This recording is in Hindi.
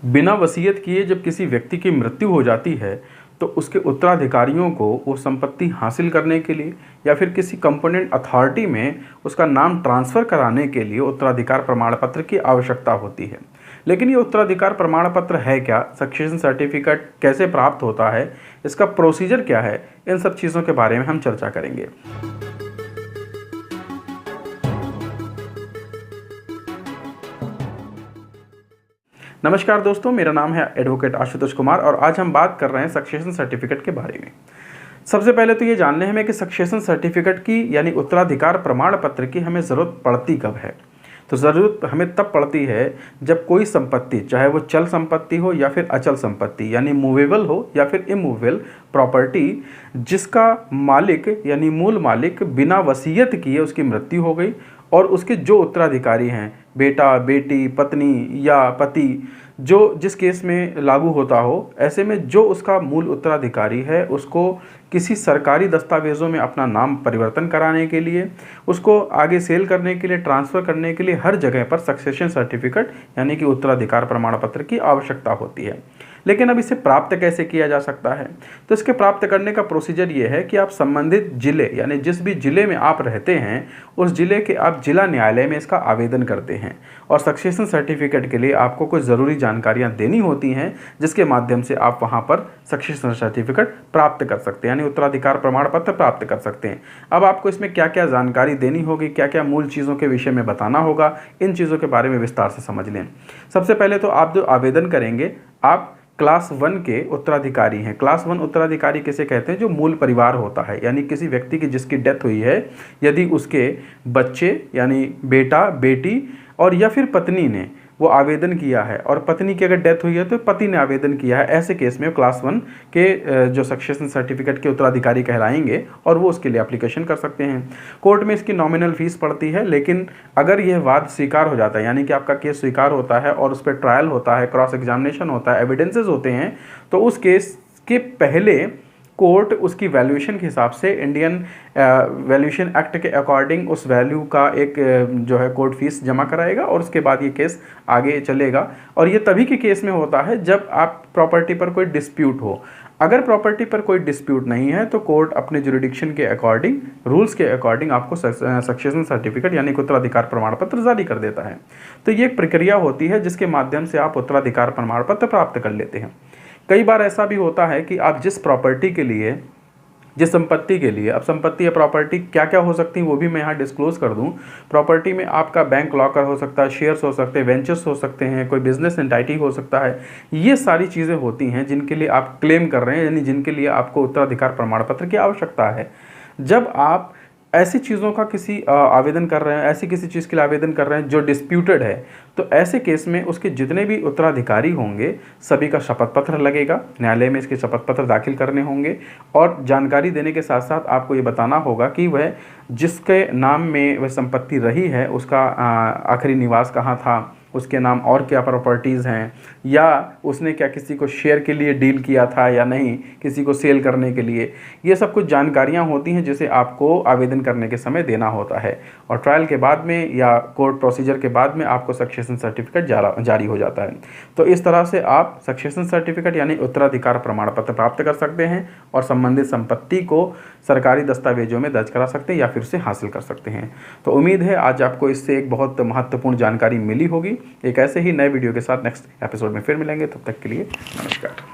बिना वसीयत किए जब किसी व्यक्ति की मृत्यु हो जाती है तो उसके उत्तराधिकारियों को वो संपत्ति हासिल करने के लिए या फिर किसी कंपोनेंट अथॉरिटी में उसका नाम ट्रांसफ़र कराने के लिए उत्तराधिकार प्रमाण पत्र की आवश्यकता होती है। लेकिन ये उत्तराधिकार प्रमाण पत्र है क्या, सक्सेशन सर्टिफिकेट कैसे प्राप्त होता है, इसका प्रोसीजर क्या है, इन सब चीज़ों के बारे में हम चर्चा करेंगे। नमस्कार दोस्तों, मेरा नाम है एडवोकेट आशुतोष कुमार और आज हम बात कर रहे हैं सक्सेशन सर्टिफिकेट के बारे में। सबसे पहले तो ये जानने हमें कि सक्सेशन सर्टिफिकेट की यानी उत्तराधिकार प्रमाण पत्र की हमें ज़रूरत पड़ती कब है। तो ज़रूरत हमें तब पड़ती है जब कोई संपत्ति, चाहे वो चल संपत्ति हो या फिर अचल संपत्ति यानी मूवेबल हो या फिर इमूवेबल प्रॉपर्टी, जिसका मालिक यानी मूल मालिक बिना वसीयत किए उसकी मृत्यु हो गई और उसके जो उत्तराधिकारी हैं, बेटा, बेटी, पत्नी या पति, जो जिस केस में लागू होता हो, ऐसे में जो उसका मूल उत्तराधिकारी है उसको किसी सरकारी दस्तावेज़ों में अपना नाम परिवर्तन कराने के लिए, उसको आगे सेल करने के लिए, ट्रांसफ़र करने के लिए हर जगह पर सक्सेशन सर्टिफिकेट यानी कि उत्तराधिकार प्रमाण पत्र की आवश्यकता होती है। लेकिन अब इसे प्राप्त कैसे किया जा सकता है? तो इसके प्राप्त करने का प्रोसीजर ये है कि आप संबंधित जिले यानी जिस भी जिले में आप रहते हैं उस जिले के आप जिला न्यायालय में इसका आवेदन करते हैं और सक्सेशन सर्टिफिकेट के लिए आपको कुछ ज़रूरी जानकारियां देनी होती हैं जिसके माध्यम से आप वहां पर सक्सेशन सर्टिफिकेट प्राप्त कर सकते हैं यानी उत्तराधिकार प्रमाण पत्र प्राप्त कर सकते हैं। अब आपको इसमें क्या क्या जानकारी देनी होगी, क्या क्या मूल चीज़ों के विषय में बताना होगा, इन चीज़ों के बारे में विस्तार से समझ लें। सबसे पहले तो आप जो आवेदन करेंगे, आप क्लास 1 के उत्तराधिकारी हैं। क्लास 1 उत्तराधिकारी किसे कहते हैं? जो मूल परिवार होता है, यानी किसी व्यक्ति की जिसकी डेथ हुई है, यदि उसके बच्चे यानी बेटा, बेटी और या फिर पत्नी ने वो आवेदन किया है और पत्नी की अगर डेथ हुई है तो पति ने आवेदन किया है, ऐसे केस में क्लास 1 के जो सक्सेशन सर्टिफिकेट के उत्तराधिकारी कहलाएंगे और वो उसके लिए एप्लीकेशन कर सकते हैं। कोर्ट में इसकी नॉमिनल फीस पड़ती है, लेकिन अगर यह वाद स्वीकार हो जाता है यानी कि आपका केस स्वीकार होता है और उस पर ट्रायल होता है, क्रॉस एग्जामिनेशन होता है, एविडेंसेस होते हैं, तो उस केस के पहले कोर्ट उसकी वैल्यूएशन के हिसाब से इंडियन वैल्यूएशन एक्ट के अकॉर्डिंग उस वैल्यू का एक जो है कोर्ट फीस जमा कराएगा और उसके बाद ये केस आगे चलेगा। और ये तभी के केस में होता है जब आप प्रॉपर्टी पर कोई डिस्प्यूट हो। अगर प्रॉपर्टी पर कोई डिस्प्यूट नहीं है तो कोर्ट अपने जुरिडिक्शन के अकॉर्डिंग, रूल्स के अकॉर्डिंग आपको सक्सेशन सर्टिफिकेट यानी उत्तराधिकार प्रमाण पत्र जारी कर देता है। तो ये एक प्रक्रिया होती है जिसके माध्यम से आप उत्तराधिकार प्रमाण पत्र प्राप्त कर लेते हैं। कई बार ऐसा भी होता है कि आप जिस प्रॉपर्टी के लिए, जिस संपत्ति के लिए, अब संपत्ति या प्रॉपर्टी क्या क्या हो सकती है वो भी मैं यहाँ डिस्क्लोज कर दूँ। प्रॉपर्टी में आपका बैंक लॉकर हो सकता है, शेयर्स हो सकते हैं, वेंचर्स हो सकते हैं, कोई बिजनेस एंटाइटी हो सकता है। ये सारी चीज़ें होती हैं जिनके लिए आप क्लेम कर रहे हैं यानी जिनके लिए आपको उत्तराधिकार प्रमाण पत्र की आवश्यकता है। जब आप ऐसी चीज़ों का किसी आवेदन कर रहे हैं, ऐसी किसी चीज़ के लिए आवेदन कर रहे हैं जो डिस्प्यूटेड है, तो ऐसे केस में उसके जितने भी उत्तराधिकारी होंगे सभी का शपथ पत्र लगेगा, न्यायालय में इसके शपथ पत्र दाखिल करने होंगे और जानकारी देने के साथ साथ आपको ये बताना होगा कि वह जिसके नाम में वह संपत्ति रही है उसका आखिरी निवास कहाँ था, उसके नाम और क्या प्रॉपर्टीज़ हैं, या उसने क्या किसी को शेयर के लिए डील किया था या नहीं, किसी को सेल करने के लिए। ये सब कुछ जानकारियां होती हैं जिसे आपको आवेदन करने के समय देना होता है और ट्रायल के बाद में या कोर्ट प्रोसीजर के बाद में आपको सक्सेशन सर्टिफिकेट जारी हो जाता है। तो इस तरह से आप सक्सेशन सर्टिफिकेट यानी उत्तराधिकार प्रमाण पत्र प्राप्त कर सकते हैं और संबंधित संपत्ति को सरकारी दस्तावेजों में दर्ज करा सकते हैं या फिर उसे हासिल कर सकते हैं। तो उम्मीद है आज आपको इससे एक बहुत महत्वपूर्ण जानकारी मिली होगी। एक ऐसे ही नए वीडियो के साथ नेक्स्ट एपिसोड में फिर मिलेंगे, तब तक के लिए नमस्कार।